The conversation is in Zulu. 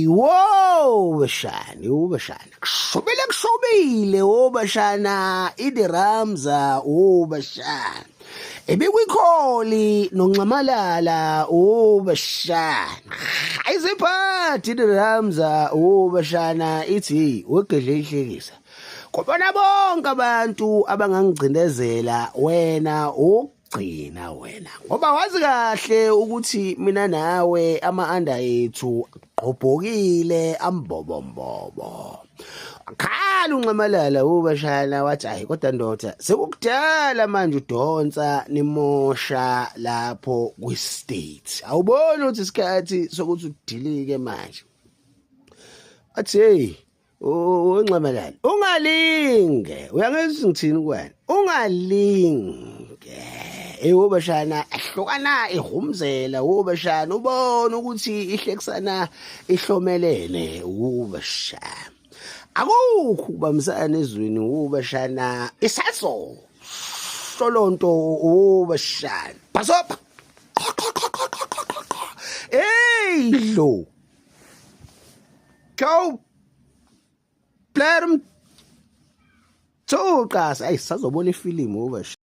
Wo bashana kushobile bashana idiramza bashana ebekwikholi nonxamalala bashana ayiziphathi idiramza bashana ithi wegedle ihlekisa kubona bonke abantu abangangicindezela wena ugcina wena ngoba wazi kahle ukuthi mina nawe ama-under ethu qobhokile ambobombobo akhala unxamalala bashana wathi hayi kodwa ndoda sekukudala manje udonsa nimosha lapho kwi-state awuboni ukuthi isikhathi sokuthi udilike manje athi hey unxamalala ungalinge uyangezisa ngithini kwani ungalinge bashana ahlukana ihumzela bashana ubone ukuthi ihlekisana ihlomelene bashana akukho ubamsana ezweni bashana isaso solonto bashana bhasopa hey lo go Player Mthoqas ayisazobona ifilimu bashana